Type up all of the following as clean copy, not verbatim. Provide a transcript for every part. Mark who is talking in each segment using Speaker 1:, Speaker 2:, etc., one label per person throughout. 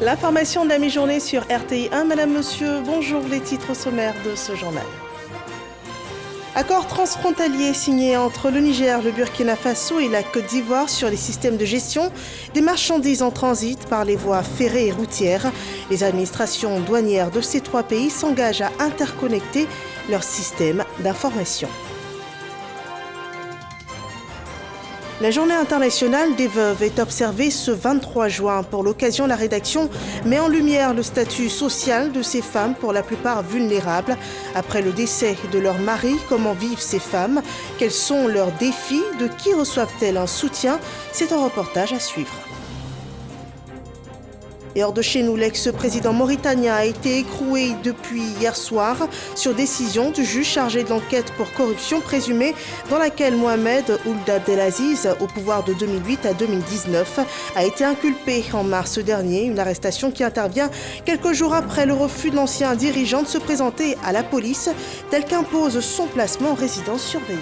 Speaker 1: L'information de la mi-journée sur RTI 1. Madame, monsieur, bonjour, les titres sommaires de ce journal. Accord transfrontalier signé entre le Niger, le Burkina Faso et la Côte d'Ivoire sur les systèmes de gestion des marchandises en transit par les voies ferrées et routières. Les administrations douanières de ces trois pays s'engagent à interconnecter leurs systèmes d'information. La journée internationale des veuves est observée ce 23 juin. Pour l'occasion, la rédaction met en lumière le statut social de ces femmes, pour la plupart vulnérables. Après le décès de leur mari, comment vivent ces femmes? Quels sont leurs défis? De qui reçoivent-elles un soutien? C'est un reportage à suivre. Et hors de chez nous, l'ex-président mauritanien a été écroué depuis hier soir sur décision du juge chargé de l'enquête pour corruption présumée dans laquelle Mohamed Ould Abdelaziz, au pouvoir de 2008 à 2019, a été inculpé en mars dernier. Une arrestation qui intervient quelques jours après le refus de l'ancien dirigeant de se présenter à la police, tel qu'impose son placement en résidence surveillée.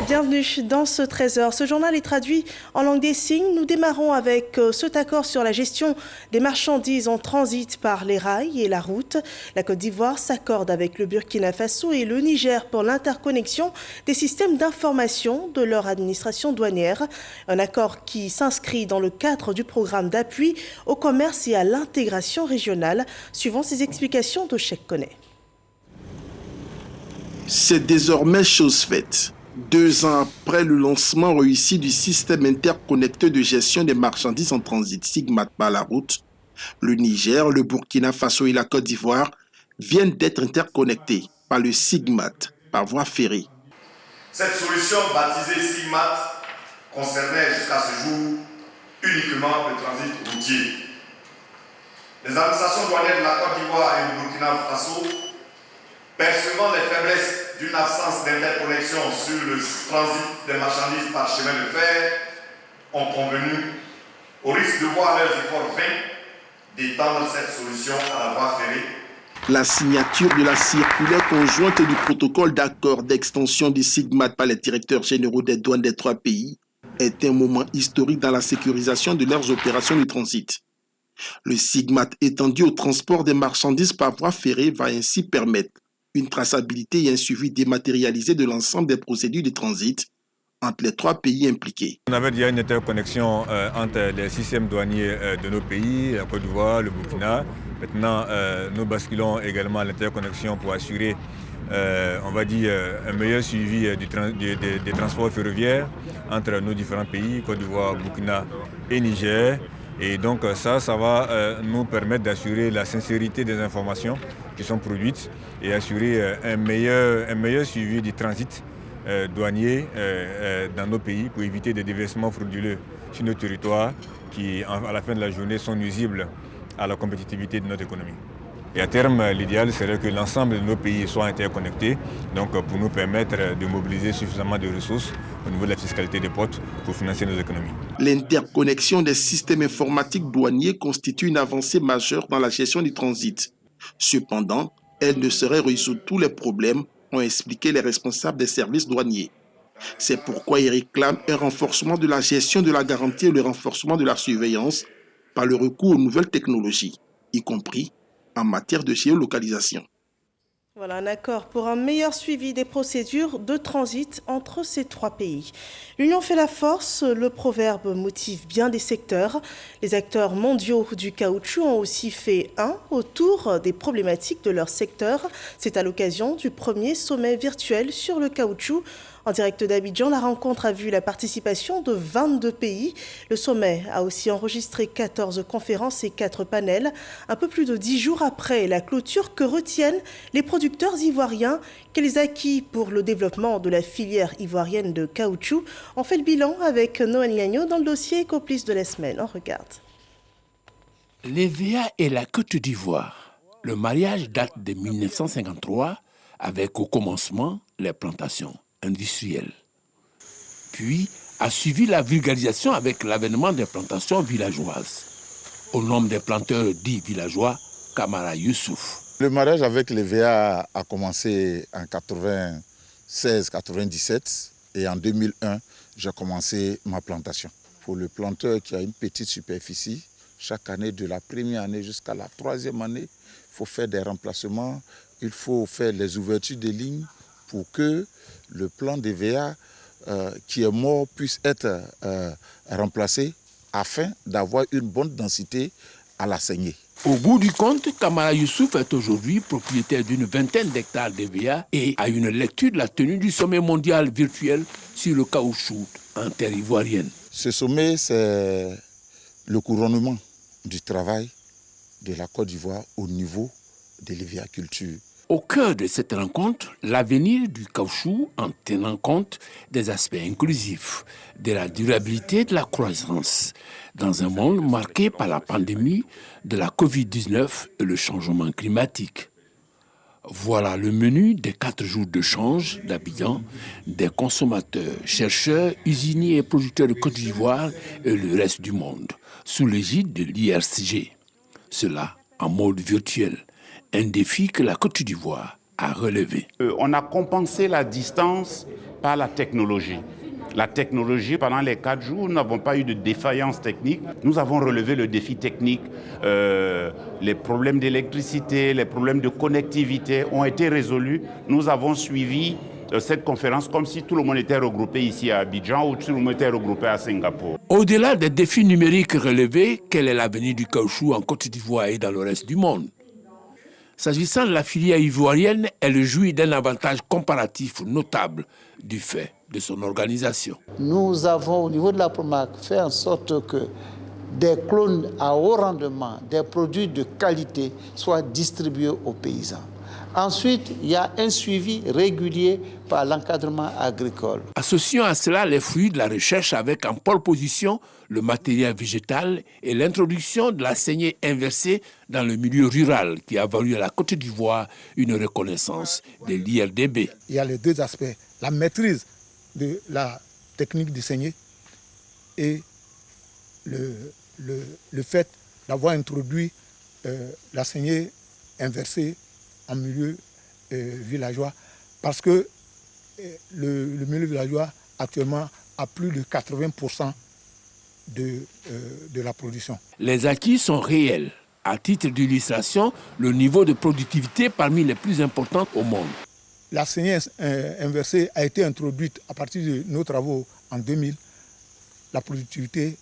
Speaker 1: Bienvenue dans ce 13h. Ce journal est traduit en langue des signes. Nous démarrons avec cet accord sur la gestion des marchandises en transit par les rails et la route. La Côte d'Ivoire s'accorde avec le Burkina Faso et le Niger pour l'interconnexion des systèmes d'information de leur administration douanière. Un accord qui s'inscrit dans le cadre du programme d'appui au commerce et à l'intégration régionale, suivant ces explications de Cheikh Koné.
Speaker 2: C'est désormais chose faite. 2 ans après le lancement réussi du système interconnecté de gestion des marchandises en transit SIGMAT par la route, le Niger, le Burkina Faso et la Côte d'Ivoire viennent d'être interconnectés par le SIGMAT par voie ferrée.
Speaker 3: Cette solution baptisée SIGMAT concernait jusqu'à ce jour uniquement le transit routier. Les administrations douanières de la Côte d'Ivoire et du Burkina Faso, percevant les faiblesses d'une absence d'interconnexion sur le transit des marchandises par chemin de fer, ont convenu, au risque de voir leurs efforts vains, d'étendre cette solution à la voie ferrée.
Speaker 2: La signature de la circulaire conjointe du protocole d'accord d'extension du SIGMAT par les directeurs généraux des douanes des 3 pays est un moment historique dans la sécurisation de leurs opérations de transit. Le SIGMAT étendu au transport des marchandises par voie ferrée va ainsi permettre une traçabilité et un suivi dématérialisé de l'ensemble des procédures de transit entre les 3 pays impliqués.
Speaker 4: On avait déjà une interconnexion entre les systèmes douaniers de nos pays, la Côte d'Ivoire, le Burkina. Maintenant, nous basculons également à l'interconnexion pour assurer, on va dire, un meilleur suivi des transports ferroviaires entre nos différents pays, Côte d'Ivoire, Burkina et Niger. Et donc ça va nous permettre d'assurer la sincérité des informations qui sont produites et assurer un meilleur suivi du transit douanier dans nos pays pour éviter des déversements frauduleux sur nos territoires qui, à la fin de la journée, sont nuisibles à la compétitivité de notre économie. Et à terme, l'idéal serait que l'ensemble de nos pays soient interconnectés, donc pour nous permettre de mobiliser suffisamment de ressources au niveau de la fiscalité des ports pour financer nos économies.
Speaker 2: L'interconnexion des systèmes informatiques douaniers constitue une avancée majeure dans la gestion du transit. Cependant, elle ne saurait résoudre tous les problèmes, ont expliqué les responsables des services douaniers. C'est pourquoi ils réclament un renforcement de la gestion de la garantie et le renforcement de la surveillance par le recours aux nouvelles technologies, y compris en matière de géolocalisation.
Speaker 1: Voilà un accord pour un meilleur suivi des procédures de transit entre ces 3 pays. L'union fait la force, le proverbe motive bien des secteurs. Les acteurs mondiaux du caoutchouc ont aussi fait un autour des problématiques de leur secteur. C'est à l'occasion du premier sommet virtuel sur le caoutchouc. En direct d'Abidjan, la rencontre a vu la participation de 22 pays. Le sommet a aussi enregistré 14 conférences et 4 panels. Un peu plus de 10 jours après la clôture, que retiennent les producteurs ivoiriens? Quels acquis pour le développement de la filière ivoirienne de caoutchouc? On fait le bilan avec Noël Gagnon dans le dossier Ecoplus de la semaine. On regarde.
Speaker 5: L'EVA et la Côte d'Ivoire. Le mariage date de 1953 avec au commencement les plantations industrielles. Puis a suivi la vulgarisation avec l'avènement des plantations villageoises. Au nom des planteurs dits villageois, Kamara Youssouf.
Speaker 6: Le mariage avec l'EVA a commencé en 96-97 et en 2001, j'ai commencé ma plantation. pour le planteur qui a une petite superficie. Chaque année, de la première année jusqu'à la troisième année, il faut faire des remplacements, il faut faire les ouvertures de lignes pour que le plant d'EVA qui est mort puisse être remplacé afin d'avoir une bonne densité à la saignée.
Speaker 5: Au bout du compte, Kamara Youssouf est aujourd'hui propriétaire d'une vingtaine d'hectares d'EVA et a une lecture de la tenue du sommet mondial virtuel sur le caoutchouc en terre ivoirienne.
Speaker 6: Ce sommet, c'est le couronnement du travail de la Côte d'Ivoire au niveau de l'EVA-culture.
Speaker 5: Au cœur de cette rencontre, l'avenir du caoutchouc en tenant compte des aspects inclusifs, de la durabilité et de la croissance, dans un monde marqué par la pandémie de la Covid-19 et le changement climatique. Voilà le menu des 4 jours de change d'Abidjan, des consommateurs, chercheurs, usiniers et producteurs de Côte d'Ivoire et le reste du monde, sous l'égide de l'IRCG. Cela en mode virtuel. Un défi que la Côte d'Ivoire a relevé.
Speaker 7: On a compensé la distance par la technologie. La technologie, pendant les 4 jours, nous n'avons pas eu de défaillance technique. Nous avons relevé le défi technique. Les problèmes d'électricité, les problèmes de connectivité ont été résolus. Nous avons suivi cette conférence comme si tout le monde était regroupé ici à Abidjan ou tout le monde était regroupé à Singapour.
Speaker 5: Au-delà des défis numériques relevés, quel est l'avenir du caoutchouc en Côte d'Ivoire et dans le reste du monde? S'agissant de la filière ivoirienne, elle jouit d'un avantage comparatif notable du fait de son organisation.
Speaker 8: Nous avons, au niveau de la PROMAC, fait en sorte que des clones à haut rendement, des produits de qualité soient distribués aux paysans. Ensuite, il y a un suivi régulier par l'encadrement agricole.
Speaker 5: Associant à cela les fruits de la recherche avec en pole position le matériel végétal et l'introduction de la saignée inversée dans le milieu rural qui a valu à la Côte d'Ivoire une reconnaissance de l'IRDB.
Speaker 9: Il y a les 2 aspects, la maîtrise de la technique de saignée et le fait d'avoir introduit la saignée inversée en milieu villageois, parce que le milieu villageois actuellement a plus de 80% de la production.
Speaker 5: Les acquis sont réels. À titre d'illustration, le niveau de productivité parmi les plus importants au monde.
Speaker 9: La saignée inversée a été introduite à partir de nos travaux en 2000. La productivité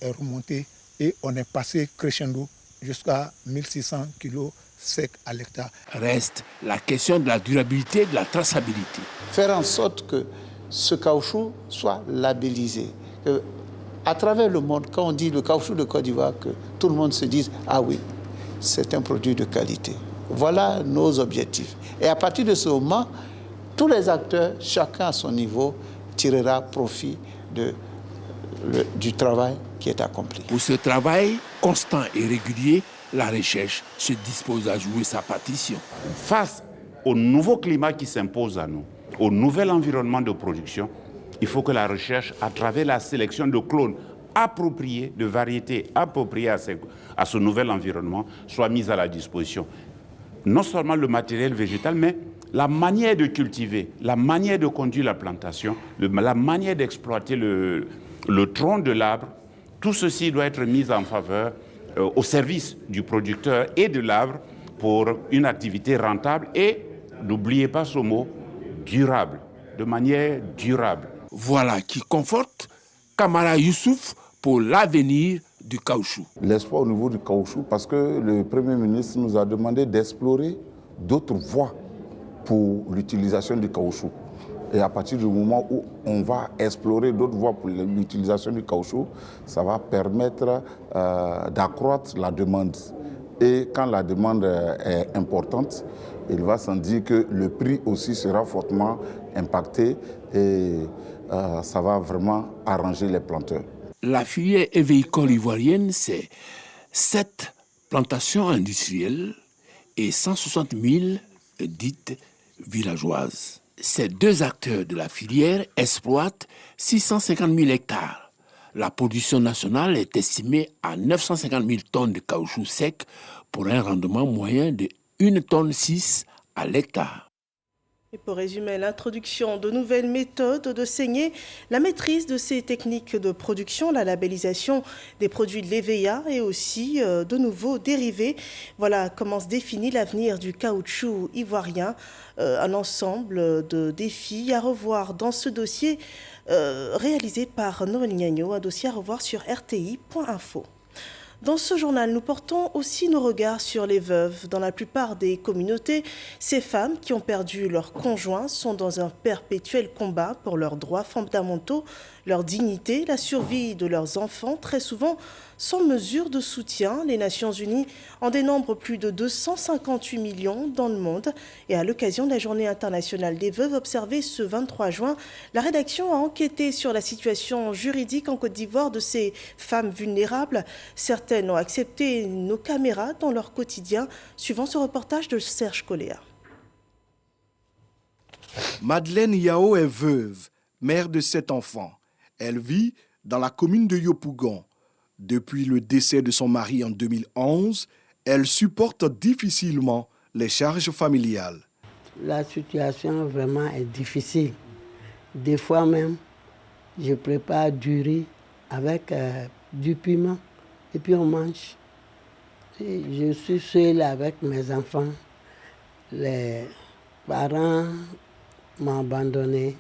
Speaker 9: est remontée et on est passé crescendo jusqu'à 1600 kg sec à l'hectare.
Speaker 5: Reste la question de la durabilité et de la traçabilité.
Speaker 8: Faire en sorte que ce caoutchouc soit labellisé. À travers le monde, quand on dit le caoutchouc de Côte d'Ivoire, que tout le monde se dise « Ah oui, c'est un produit de qualité ». Voilà nos objectifs. Et à partir de ce moment, tous les acteurs, chacun à son niveau, tirera profit du travail qui est accompli.
Speaker 5: Pour ce travail constant et régulier, la recherche se dispose à jouer sa partition.
Speaker 7: Face au nouveau climat qui s'impose à nous, au nouvel environnement de production, il faut que la recherche, à travers la sélection de clones appropriés, de variétés appropriées à ce nouvel environnement, soit mise à la disposition. Non seulement le matériel végétal, mais la manière de cultiver, la manière de conduire la plantation, la manière d'exploiter le tronc de l'arbre, tout ceci doit être mis en faveur au service du producteur et de l'arbre pour une activité rentable et, n'oubliez pas ce mot, durable, de manière durable.
Speaker 5: Voilà qui conforte Kamara Youssouf pour l'avenir du caoutchouc.
Speaker 6: L'espoir au niveau du caoutchouc, parce que le Premier ministre nous a demandé d'explorer d'autres voies pour l'utilisation du caoutchouc. Et à partir du moment où on va explorer d'autres voies pour l'utilisation du caoutchouc, ça va permettre d'accroître la demande. Et quand la demande est importante, il va sans dire que le prix aussi sera fortement impacté et ça va vraiment arranger les planteurs.
Speaker 5: La filière évéicole ivoirienne, c'est 7 plantations industrielles et 160 000 dites villageoises. Ces 2 acteurs de la filière exploitent 650 000 hectares. La production nationale est estimée à 950 000 tonnes de caoutchouc sec pour un rendement moyen de 1,6 tonne à l'hectare.
Speaker 1: Et pour résumer, l'introduction de nouvelles méthodes de saignée, la maîtrise de ces techniques de production, la labellisation des produits de l'EVA et aussi de nouveaux dérivés. Voilà comment se définit l'avenir du caoutchouc ivoirien. Un ensemble de défis à revoir dans ce dossier réalisé par Noël Gnagno, un dossier à revoir sur rti.info. Dans ce journal, nous portons aussi nos regards sur les veuves. Dans la plupart des communautés, ces femmes qui ont perdu leur conjoint sont dans un perpétuel combat pour leurs droits fondamentaux, leur dignité, la survie de leurs enfants, très souvent sans mesure de soutien. Les Nations Unies en dénombrent plus de 258 millions dans le monde. Et à l'occasion de la Journée internationale des veuves observée ce 23 juin, la rédaction a enquêté sur la situation juridique en Côte d'Ivoire de ces femmes vulnérables. Certaines ont accepté nos caméras dans leur quotidien, suivant ce reportage de Serge Coléa.
Speaker 10: Madeleine Yao est veuve, mère de 7 enfants. Elle vit dans la commune de Yopougon. Depuis le décès de son mari en 2011, elle supporte difficilement les charges familiales.
Speaker 11: La situation vraiment est difficile. Des fois même, je prépare du riz avec du piment et puis on mange. Et je suis seule avec mes enfants. Les parents m'ont abandonné.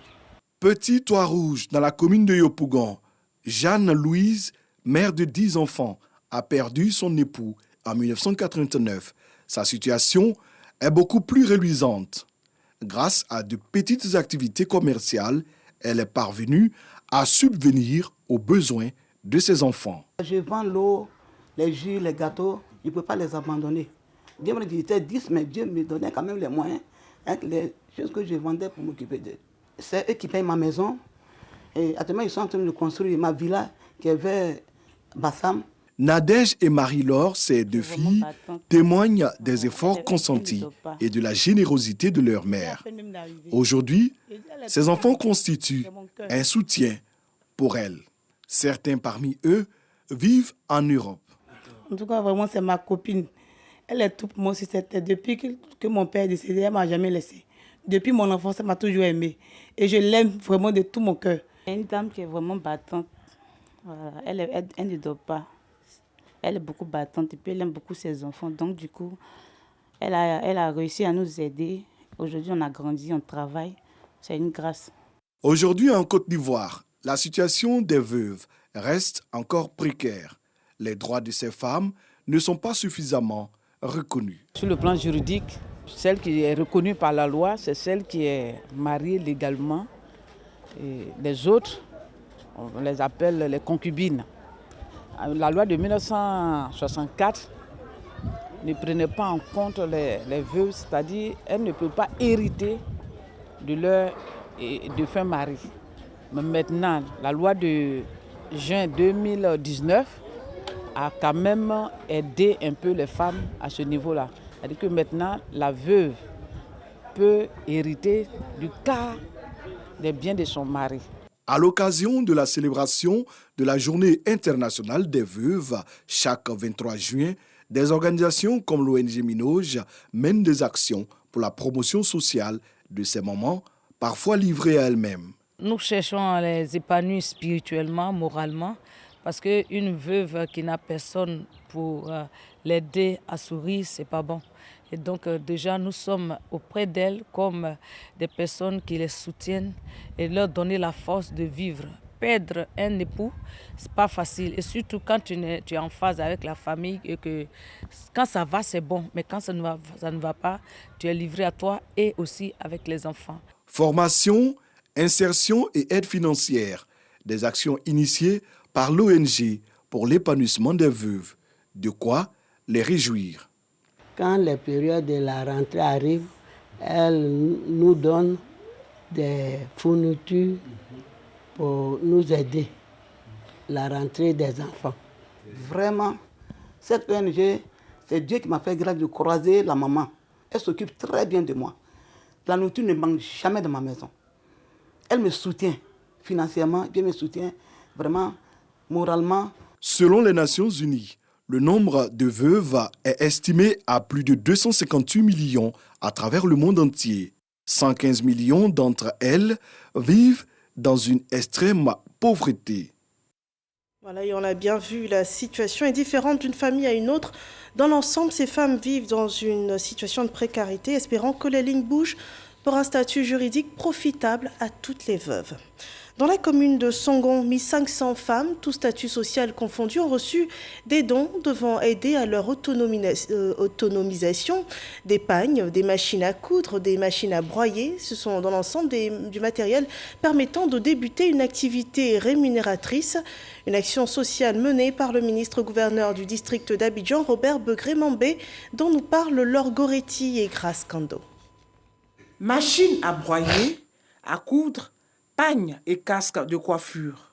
Speaker 10: Petit Toit Rouge, dans la commune de Yopougon, Jeanne-Louise, mère de 10 enfants, a perdu son époux en 1989. Sa situation est beaucoup plus reluisante. Grâce à de petites activités commerciales, elle est parvenue à subvenir aux besoins de ses enfants.
Speaker 12: Je vends l'eau, les jus, les gâteaux, je ne peux pas les abandonner. Dieu me disait 10, mais Dieu me donnait quand même les moyens, avec les choses que je vendais pour m'occuper d'eux. C'est eux qui payent ma maison. Et actuellement, ils sont en train de construire ma villa qui est vers Bassam.
Speaker 10: Nadège et Marie-Laure, ces 2 filles, témoignent des efforts consentis et de la générosité de leur mère. Aujourd'hui, ces enfants constituent un soutien pour elles. Certains parmi eux vivent en Europe.
Speaker 12: En tout cas, vraiment, c'est ma copine. Elle est tout pour moi aussi. C'était depuis que mon père est décédé, elle ne m'a jamais laissé. Depuis mon enfance, elle m'a toujours aimée. Et je l'aime vraiment de tout mon cœur.
Speaker 13: Une dame qui est vraiment battante. Voilà. Elle ne dort pas. Elle est beaucoup battante et puis elle aime beaucoup ses enfants. Donc du coup, elle a réussi à nous aider. Aujourd'hui, on a grandi, on travaille. C'est une grâce.
Speaker 10: Aujourd'hui, en Côte d'Ivoire, la situation des veuves reste encore précaire. Les droits de ces femmes ne sont pas suffisamment reconnus.
Speaker 14: Sur le plan juridique, celle qui est reconnue par la loi, c'est celle qui est mariée légalement. Et les autres, on les appelle les concubines. La loi de 1964 ne prenait pas en compte les veuves, c'est-à-dire elles ne peuvent pas hériter de leur défunt mari. Mais maintenant, la loi de juin 2019 a quand même aidé un peu les femmes à ce niveau-là. C'est-à-dire que maintenant, la veuve peut hériter du quart des biens de son mari.
Speaker 10: À l'occasion de la célébration de la Journée internationale des veuves, chaque 23 juin, des organisations comme l'ONG Minoge mènent des actions pour la promotion sociale de ces mamans, parfois livrées à elles-mêmes.
Speaker 15: Nous cherchons à les épanouir spirituellement, moralement, parce qu'une veuve qui n'a personne pour l'aider à sourire, ce n'est pas bon. Et donc déjà, nous sommes auprès d'elles comme des personnes qui les soutiennent et leur donner la force de vivre. Perdre un époux, ce n'est pas facile. Et surtout quand tu es en phase avec la famille et que quand ça va, c'est bon. Mais quand ça ne va pas, tu es livré à toi et aussi avec les enfants.
Speaker 10: Formation, insertion et aide financière. Des actions initiées par l'ONG pour l'épanouissement des veuves. De quoi les réjouir.
Speaker 11: Quand les périodes de la rentrée arrivent, elles nous donnent des fournitures pour nous aider, la rentrée des enfants.
Speaker 12: Vraiment, cette ONG, c'est Dieu qui m'a fait grâce de croiser la maman. Elle s'occupe très bien de moi. La nourriture ne manque jamais dans ma maison. Elle me soutient financièrement, elle me soutient vraiment moralement.
Speaker 10: Selon les Nations Unies, le nombre de veuves est estimé à plus de 258 millions à travers le monde entier. 115 millions d'entre elles vivent dans une extrême pauvreté.
Speaker 1: Voilà, et on a bien vu, la situation est différente d'une famille à une autre. Dans l'ensemble, ces femmes vivent dans une situation de précarité, espérant que les lignes bougent pour un statut juridique profitable à toutes les veuves. Dans la commune de Songon, 1500 femmes, tout statut social confondu, ont reçu des dons devant aider à leur autonomisation. Des pagnes, des machines à coudre, des machines à broyer. Ce sont dans l'ensemble du matériel permettant de débuter une activité rémunératrice. Une action sociale menée par le ministre-gouverneur du district d'Abidjan, Robert Begré-Mambé, dont nous parlent Laure Goretti et Grace Kando.
Speaker 16: Machines à broyer, à coudre, pagnes et casques de coiffure.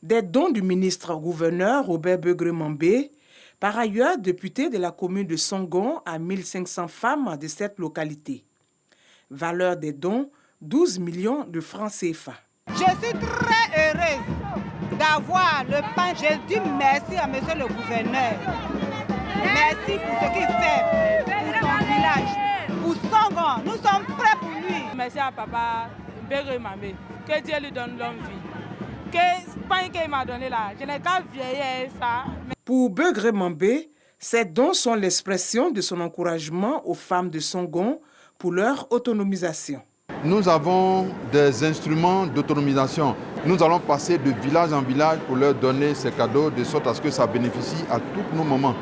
Speaker 16: Des dons du ministre-gouverneur Robert Begré-Mambé, par ailleurs député de la commune de Songon à 1500 femmes de cette localité. Valeur des dons, 12 millions de francs CFA.
Speaker 17: Je suis très heureuse d'avoir le pain. Je dis merci à monsieur le gouverneur. Merci pour ce qu'il fait pour son village, pour Songon. Nous sommes prêts pour lui.
Speaker 18: Merci à papa Begré-Mambé. Que Dieu lui donne longue vie. Que pain qu'il m'a donné là, je n'ai qu'à vieillir ça.
Speaker 16: Pour Begré-Mambé, ces dons sont l'expression de son encouragement aux femmes de Songon pour leur autonomisation.
Speaker 19: Nous avons des instruments d'autonomisation. Nous allons passer de village en village pour leur donner ces cadeaux de sorte à ce que ça bénéficie à tous nos mamans,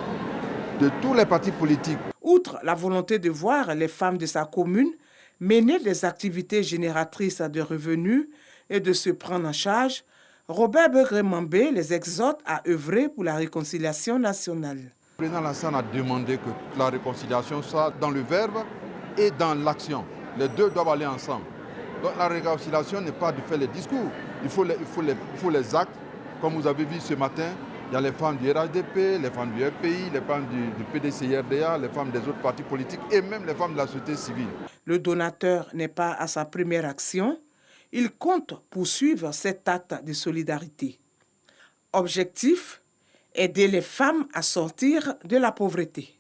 Speaker 19: de tous les partis politiques.
Speaker 16: Outre la volonté de voir les femmes de sa commune mener des activités génératrices de revenus et de se prendre en charge, Robert Begré-Mambé les exhorte à œuvrer pour la réconciliation nationale.
Speaker 19: Le président Lassane a demandé que la réconciliation soit dans le verbe et dans l'action. Les deux doivent aller ensemble. Donc la réconciliation n'est pas de faire les discours, il faut les actes. Comme vous avez vu ce matin, il y a les femmes du RHDP, les femmes du RPI, les femmes du PDCRDA, les femmes des autres partis politiques et même les femmes de la société civile.
Speaker 16: Le donateur n'est pas à sa première action. Il compte poursuivre cet acte de solidarité. Objectif, aider les femmes à sortir de la pauvreté.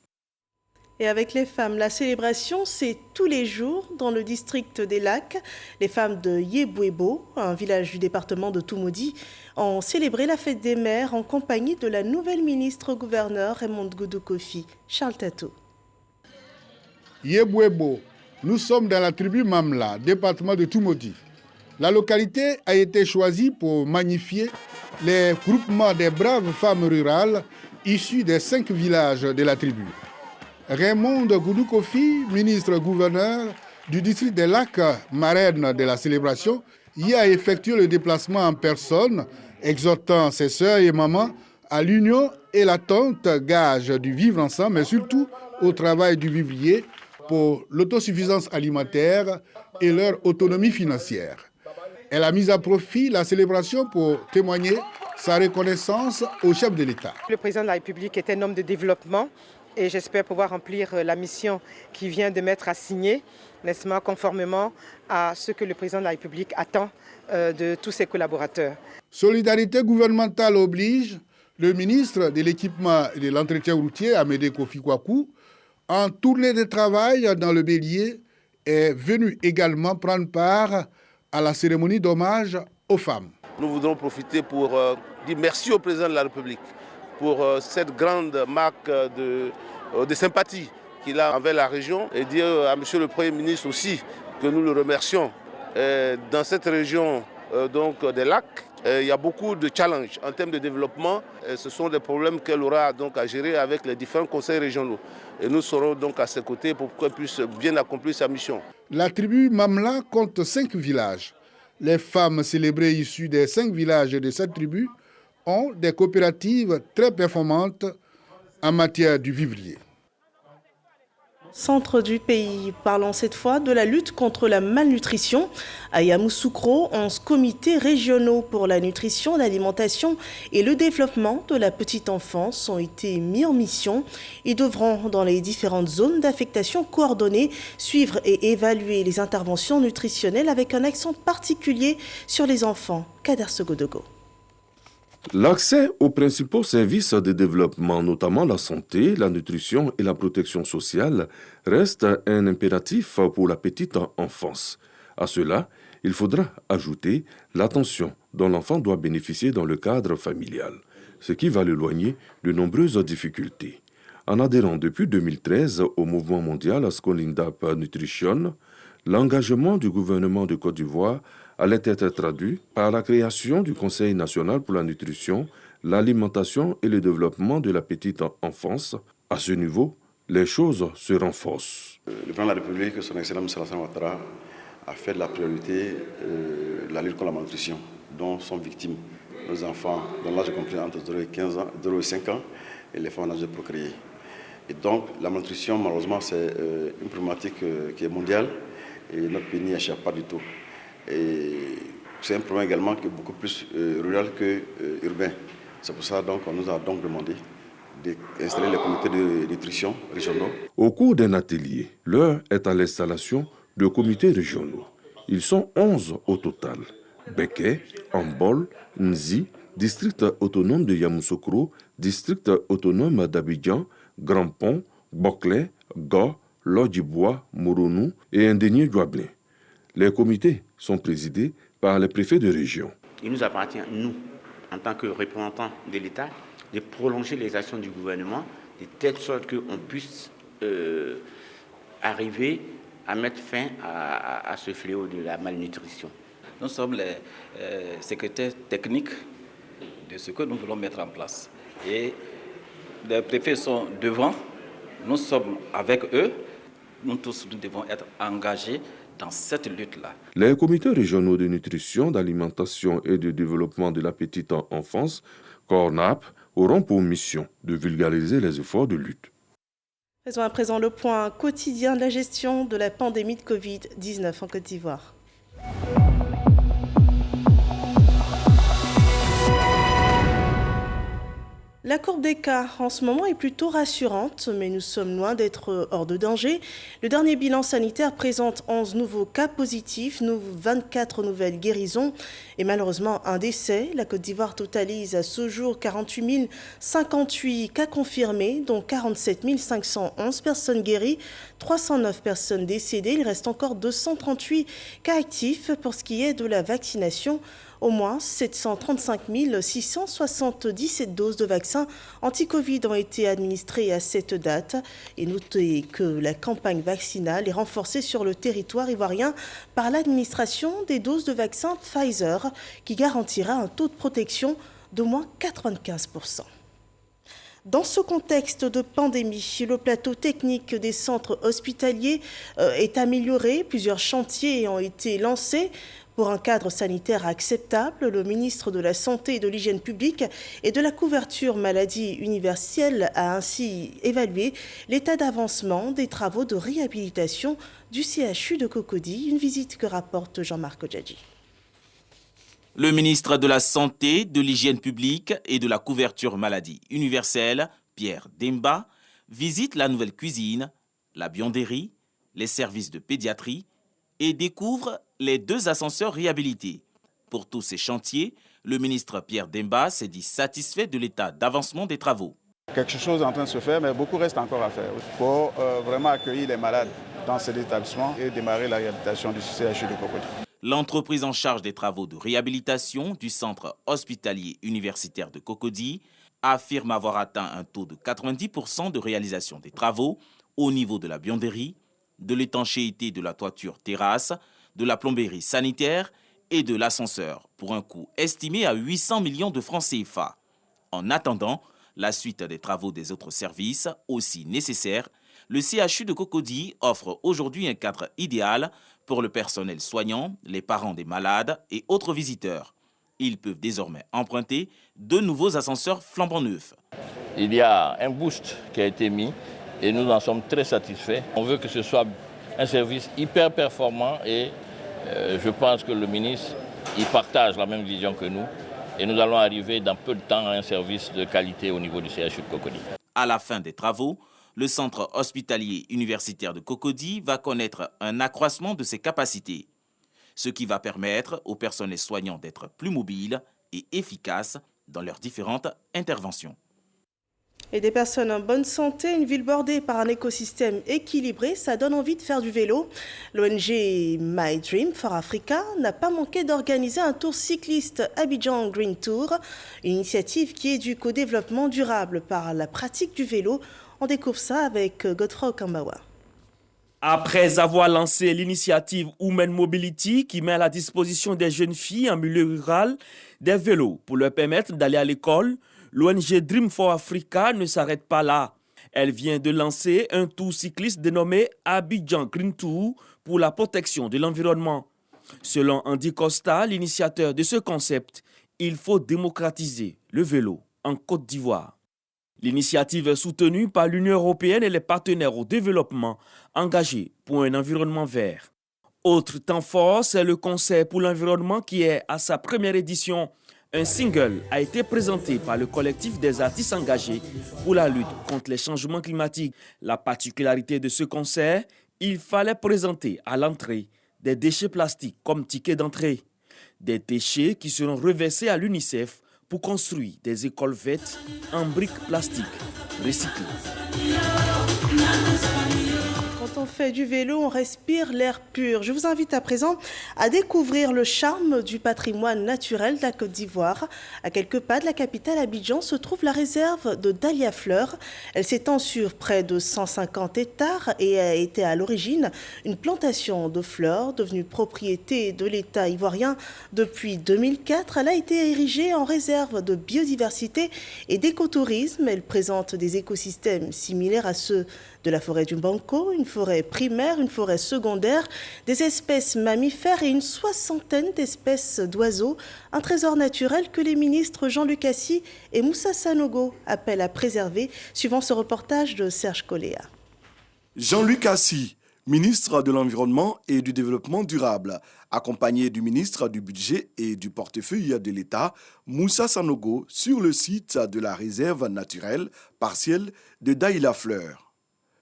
Speaker 1: Et avec les femmes, la célébration, c'est tous les jours dans le district des Lacs. Les femmes de Yebouebo, un village du département de Toumoudi, ont célébré la fête des mères en compagnie de la nouvelle ministre-gouverneur Raymond Goudou Kofi, Charles Tatou.
Speaker 20: Yebouebo, nous sommes dans la tribu Mamla, département de Toumoudi. La localité a été choisie pour magnifier les groupements des braves femmes rurales issues des 5 villages de la tribu. Raymond Goudou Kofi, ministre-gouverneur du district des Lacs, marraine de la célébration, y a effectué le déplacement en personne, exhortant ses sœurs et mamans à l'union et l'attente, gage du vivre ensemble, mais surtout au travail du vivrier pour l'autosuffisance alimentaire et leur autonomie financière. Elle a mis à profit la célébration pour témoigner sa reconnaissance au chef de l'État.
Speaker 21: Le président de la République est un homme de développement et j'espère pouvoir remplir la mission qui vient de m'être assignée, n'est-ce pas, conformément à ce que le président de la République attend de tous ses collaborateurs.
Speaker 20: Solidarité gouvernementale oblige, le ministre de l'Équipement et de l'Entretien routier, Amédée Kofi Kwaku, en tournée de travail dans le Bélier, est venu également prendre part à la cérémonie d'hommage aux femmes.
Speaker 22: Nous voudrons profiter pour dire merci au président de la République pour cette grande marque de sympathie qu'il a envers la région et dire à monsieur le Premier ministre aussi que nous le remercions. Dans cette région donc des Lacs, il y a beaucoup de challenges en termes de développement. Ce sont des problèmes qu'elle aura donc à gérer avec les différents conseils régionaux. Et nous serons donc à ses côtés pour qu'elle puisse bien accomplir sa mission.
Speaker 20: La tribu Mamla compte 5 villages. Les femmes célébrées issues des 5 villages de cette tribu ont des coopératives très performantes en matière du vivrier.
Speaker 1: Centre du pays, parlons cette fois de la lutte contre la malnutrition. À Yamoussoukro, 11 comités régionaux pour la nutrition, l'alimentation et le développement de la petite enfance ont été mis en mission. Ils devront, dans les différentes zones d'affectation coordonnées, suivre et évaluer les interventions nutritionnelles avec un accent particulier sur les enfants. Kader Sogodogo.
Speaker 3: L'accès aux principaux services de développement, notamment la santé, la nutrition et la protection sociale, reste un impératif pour la petite enfance. À cela, il faudra ajouter l'attention dont l'enfant doit bénéficier dans le cadre familial, ce qui va l'éloigner de nombreuses difficultés. En adhérant depuis 2013 au mouvement mondial Skolindap Nutrition, l'engagement du gouvernement de Côte d'Ivoire allait être traduit par la création du Conseil national pour la nutrition, l'alimentation et le développement de la petite enfance. À ce niveau, les choses se renforcent.
Speaker 4: Le président de la République, son Excellence Alassane Ouattara, a fait de la priorité la lutte contre la malnutrition, dont sont victimes nos enfants dans l'âge compris entre 0 et 15 ans, 0 et 5 ans, et les femmes en âge de procréer. Et donc, la malnutrition, malheureusement, c'est une problématique qui est mondiale, et notre pays n'y échappe pas du tout. Et c'est un problème également qui est beaucoup plus rural que urbain. C'est pour ça qu'on nous a donc demandé d'installer les comités de nutrition régionaux.
Speaker 3: Au cours d'un atelier, l'heure est à l'installation de comités régionaux. Ils sont 11 au total. Béké, Ambol, Nzi, district autonome de Yamoussoukro, district autonome d'Abidjan, Grand Pont, Boclé, Go, Lodjibois, Mourounou et Indénié-Douablé. Les comités sont présidés par les préfets de région.
Speaker 23: Il nous appartient, nous, en tant que représentants de l'État, de prolonger les actions du gouvernement de telle sorte qu'on puisse arriver à mettre fin à ce fléau de la malnutrition.
Speaker 24: Nous sommes les secrétaires techniques de ce que nous voulons mettre en place. Et les préfets sont devant, nous sommes avec eux, nous tous nous devons être engagés dans cette lutte-là.
Speaker 3: Les comités régionaux de nutrition, d'alimentation et de développement de la petite enfance, CORNAP, auront pour mission de vulgariser les efforts de lutte.
Speaker 1: Faisons à présent le point quotidien de la gestion de la pandémie de Covid-19 en Côte d'Ivoire. La courbe des cas en ce moment est plutôt rassurante, mais nous sommes loin d'être hors de danger. Le dernier bilan sanitaire présente 11 nouveaux cas positifs, 24 nouvelles guérisons et malheureusement un décès. La Côte d'Ivoire totalise à ce jour 48 058 cas confirmés, dont 47 511 personnes guéries, 309 personnes décédées. Il reste encore 238 cas actifs pour ce qui est de la vaccination. Au moins 735 677 doses de vaccins anti-Covid ont été administrées à cette date. Et notez que la campagne vaccinale est renforcée sur le territoire ivoirien par l'administration des doses de vaccin Pfizer qui garantira un taux de protection d'au moins 95%. Dans ce contexte de pandémie, le plateau technique des centres hospitaliers est amélioré. Plusieurs chantiers ont été lancés. Pour un cadre sanitaire acceptable, le ministre de la Santé et de l'Hygiène publique et de la couverture maladie universelle a ainsi évalué l'état d'avancement des travaux de réhabilitation du CHU de Cocody. Une visite que rapporte Jean-Marc Odjadji.
Speaker 25: Le ministre de la Santé, de l'Hygiène publique et de la couverture maladie universelle, Pierre Demba, visite la nouvelle cuisine, la buanderie, les services de pédiatrie et découvre les 2 ascenseurs réhabilités. Pour tous ces chantiers, le ministre Pierre Demba s'est dit satisfait de l'état d'avancement des travaux.
Speaker 26: Quelque chose est en train de se faire, mais beaucoup reste encore à faire pour vraiment accueillir les malades dans cet établissement et démarrer la réhabilitation du CHU de Cocody.
Speaker 25: L'entreprise en charge des travaux de réhabilitation du centre hospitalier universitaire de Cocody affirme avoir atteint un taux de 90% de réalisation des travaux au niveau de la buanderie, de l'étanchéité de la toiture terrasse, de la plomberie sanitaire et de l'ascenseur, pour un coût estimé à 800 millions de francs CFA. En attendant la suite des travaux des autres services, aussi nécessaires, le CHU de Cocody offre aujourd'hui un cadre idéal pour le personnel soignant, les parents des malades et autres visiteurs. Ils peuvent désormais emprunter 2 nouveaux ascenseurs flambant neufs.
Speaker 27: Il y a un boost qui a été mis et nous en sommes très satisfaits. On veut que ce soit un service hyper performant et je pense que le ministre il partage la même vision que nous et nous allons arriver dans peu de temps à un service de qualité au niveau du CHU de Cocody.
Speaker 25: À la fin des travaux, le centre hospitalier universitaire de Cocody va connaître un accroissement de ses capacités, ce qui va permettre au personnel soignant d'être plus mobile et efficace dans leurs différentes interventions.
Speaker 1: Et des personnes en bonne santé, une ville bordée par un écosystème équilibré, ça donne envie de faire du vélo. L'ONG My Dream for Africa n'a pas manqué d'organiser un tour cycliste Abidjan Green Tour, une initiative qui éduque au développement durable par la pratique du vélo. On découvre ça avec Godfrey Okambawa.
Speaker 2: Après avoir lancé l'initiative Women Mobility qui met à la disposition des jeunes filles en milieu rural des vélos pour leur permettre d'aller à l'école, l'ONG Dream for Africa ne s'arrête pas là. Elle vient de lancer un tour cycliste dénommé Abidjan Green Tour pour la protection de l'environnement. Selon Andy Costa, l'initiateur de ce concept, il faut démocratiser le vélo en Côte d'Ivoire. L'initiative est soutenue par l'Union européenne et les partenaires au développement engagés pour un environnement vert. Autre temps fort, c'est le Conseil pour l'environnement qui est à sa première édition. Un single a été présenté par le collectif des artistes engagés pour la lutte contre les changements climatiques. La particularité de ce concert, il fallait présenter à l'entrée des déchets plastiques comme ticket d'entrée. Des déchets qui seront reversés à l'UNICEF pour construire des écoles vertes en briques plastiques recyclées.
Speaker 1: Quand on fait du vélo, on respire l'air pur. Je vous invite à présent à découvrir le charme du patrimoine naturel de la Côte d'Ivoire. À quelques pas de la capitale Abidjan se trouve la réserve de Dahlia Fleur. Elle s'étend sur près de 150 hectares et a été à l'origine une plantation de fleurs devenue propriété de l'État ivoirien depuis 2004. Elle a été érigée en réserve de biodiversité et d'écotourisme. Elle présente des écosystèmes similaires à ceux de la forêt du Banco, une forêt primaire, une forêt secondaire, des espèces mammifères et une soixantaine d'espèces d'oiseaux. Un trésor naturel que les ministres Jean-Luc Assis et Moussa Sanogo appellent à préserver, suivant ce reportage de Serge Coléa.
Speaker 10: Jean-Luc Assis, ministre de l'Environnement et du Développement durable, accompagné du ministre du Budget et du Portefeuille de l'État, Moussa Sanogo, sur le site de la réserve naturelle partielle de Dahlia Fleur.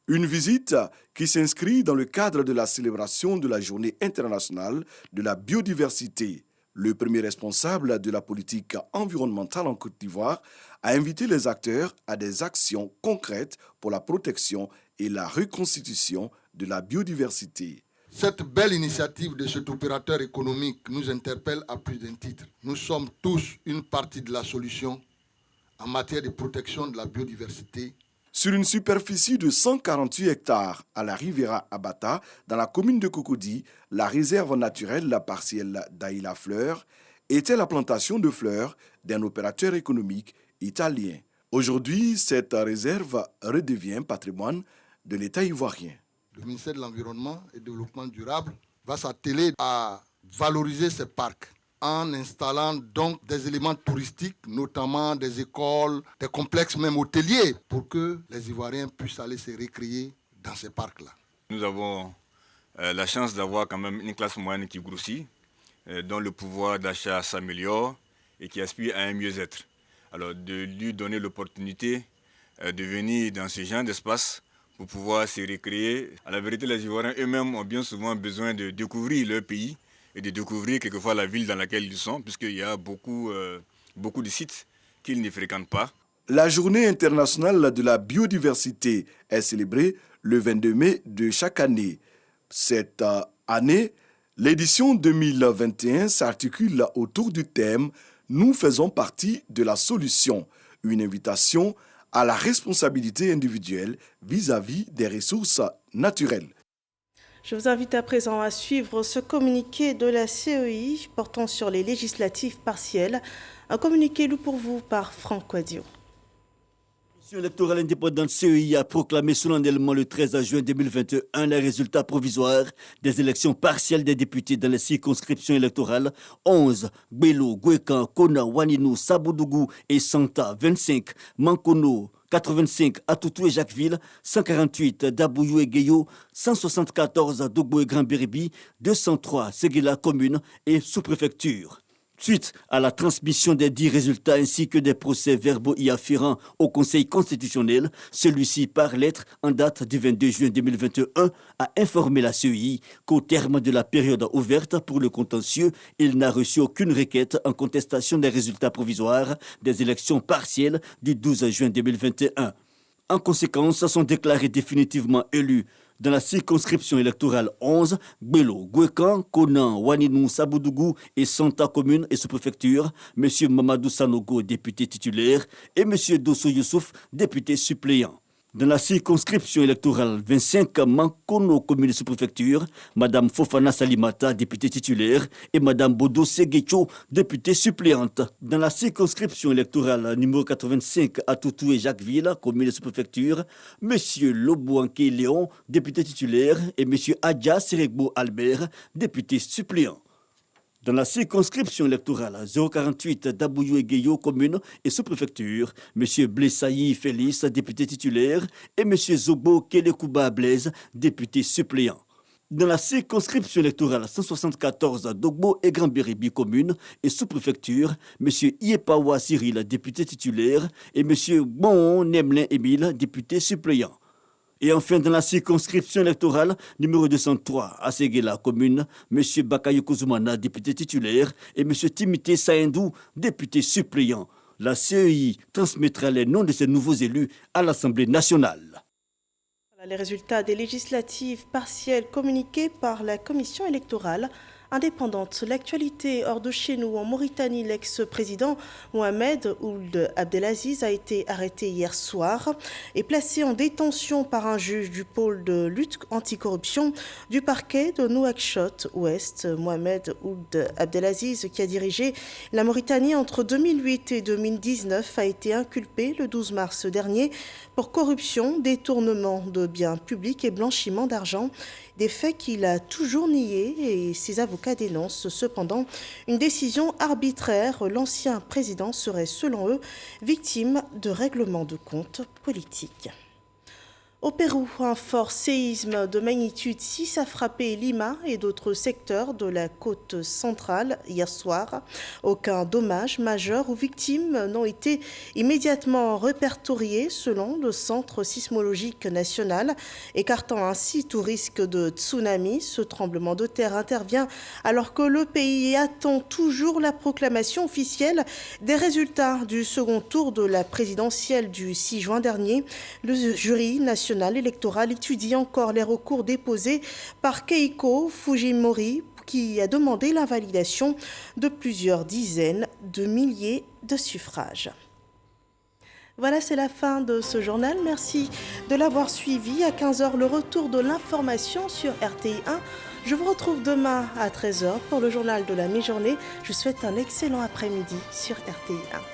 Speaker 10: Une visite qui s'inscrit dans le cadre de la célébration de la Journée internationale de la biodiversité. Le premier responsable de la politique environnementale en Côte d'Ivoire a invité les acteurs à des actions concrètes pour la protection et la reconstitution de la biodiversité.
Speaker 5: Cette belle initiative de cet opérateur économique nous interpelle à plus d'un titre. Nous sommes tous une partie de la solution en matière de protection de la biodiversité.
Speaker 10: Sur une superficie de 148 hectares à la Riviera Abata, dans la commune de Cocody, la réserve naturelle, la partielle Dahlia Fleur, était la plantation de fleurs d'un opérateur économique italien. Aujourd'hui, cette réserve redevient patrimoine de l'État ivoirien.
Speaker 5: Le ministère de l'Environnement et du Développement durable va s'atteler à valoriser ces parcs en installant donc des éléments touristiques, notamment des écoles, des complexes même hôteliers, pour que les Ivoiriens puissent aller se récréer dans ces parcs-là.
Speaker 6: Nous avons la chance d'avoir quand même une classe moyenne qui grossit, dont le pouvoir d'achat s'améliore et qui aspire à un mieux-être. Alors de lui donner l'opportunité de venir dans ce genre d'espace pour pouvoir se récréer. À la vérité, les Ivoiriens eux-mêmes ont bien souvent besoin de découvrir leur pays et de découvrir quelquefois la ville dans laquelle ils sont, puisqu'il y a beaucoup de sites qu'ils ne fréquentent pas.
Speaker 10: La Journée internationale de la biodiversité est célébrée le 22 mai de chaque année. Cette année, l'édition 2021 s'articule autour du thème « Nous faisons partie de la solution », une invitation à la responsabilité individuelle vis-à-vis des ressources naturelles.
Speaker 1: Je vous invite à présent à suivre ce communiqué de la CEI portant sur les législatives partielles. Un communiqué lu pour vous par Franck Quadio.
Speaker 7: La Commission électorale indépendante CEI a proclamé solennellement le 13 juin 2021 les résultats provisoires des élections partielles des députés dans les circonscriptions électorales 11, Gbelo, Gwekan, Kona, Wanino, Sabodougou et Santa, 25, Mankono, 85 Atoutou et Jacquesville, 148 Dabouyou et Gueyo, 174 Dogbo et Grand-Béribi, 203 Séguéla commune et sous-préfecture. Suite à la transmission des 10 résultats ainsi que des procès-verbaux y afférents au Conseil constitutionnel, celui-ci, par lettre en date du 22 juin 2021, a informé la CEI qu'au terme de la période ouverte pour le contentieux, il n'a reçu aucune requête en contestation des résultats provisoires des élections partielles du 12 juin 2021. En conséquence, sont déclarés définitivement élus dans la circonscription électorale 11, Gbelo, Gwekan, Konan, Waninou, Saboudougou et Santa Commune et sous-préfecture, M. Mamadou Sanogo, député titulaire, et M. Dosso Youssouf, député suppléant. Dans la circonscription électorale 25, Mankono, commune et sous-préfecture, Mme Fofana Salimata, députée titulaire, et Mme Bodo Seguecho, députée suppléante. Dans la circonscription électorale numéro 85, Atoutou et Jacquesville, commune et sous-préfecture, M. Lobouanke Léon, député titulaire, et M. Adja Seregbo Albert, député suppléant. Dans la circonscription électorale 048 d'Abouyou et Gueyo, commune et sous-préfecture, M. Blessaï Félix, député titulaire, et M. Zobo Kelekouba Blaise, député suppléant. Dans la circonscription électorale 174 d'Ogbo et Grand-Béribi, commune et sous-préfecture, M. Iepawa Cyril, député titulaire, et M. Bon Nemelin Émile, député suppléant. Et enfin, dans la circonscription électorale numéro 203 à Séguéla, commune, M. Bakayoko Zoumana, député titulaire, et M. Timité Saindou, député suppléant. La CEI transmettra les noms de ces nouveaux élus à l'Assemblée nationale.
Speaker 1: Les résultats des législatives partielles communiqués par la commission électorale indépendante. L'actualité hors de chez nous, en Mauritanie, l'ex-président Mohamed Ould Abdelaziz a été arrêté hier soir et placé en détention par un juge du pôle de lutte anticorruption du parquet de Nouakchott-Ouest. Mohamed Ould Abdelaziz, qui a dirigé la Mauritanie entre 2008 et 2019, a été inculpé le 12 mars dernier pour corruption, détournement de biens publics et blanchiment d'argent. Des faits qu'il a toujours niés et ses avocats dénoncent cependant une décision arbitraire. L'ancien président serait, selon eux, victime de règlements de comptes politiques. Au Pérou, un fort séisme de magnitude 6 a frappé Lima et d'autres secteurs de la côte centrale hier soir. Aucun dommage majeur ou victime n'ont été immédiatement répertoriés selon le Centre sismologique national, écartant ainsi tout risque de tsunami. Ce tremblement de terre intervient alors que le pays attend toujours la proclamation officielle des résultats du second tour de la présidentielle du 6 juin dernier. Le jury national électoral étudie encore les recours déposés par Keiko Fujimori qui a demandé l'invalidation de plusieurs dizaines de milliers de suffrages. Voilà, c'est la fin de ce journal. Merci de l'avoir suivi. À 15h, le retour de l'information sur RTI 1. Je vous retrouve demain à 13h pour le journal de la mi-journée. Je vous souhaite un excellent après-midi sur RTI 1.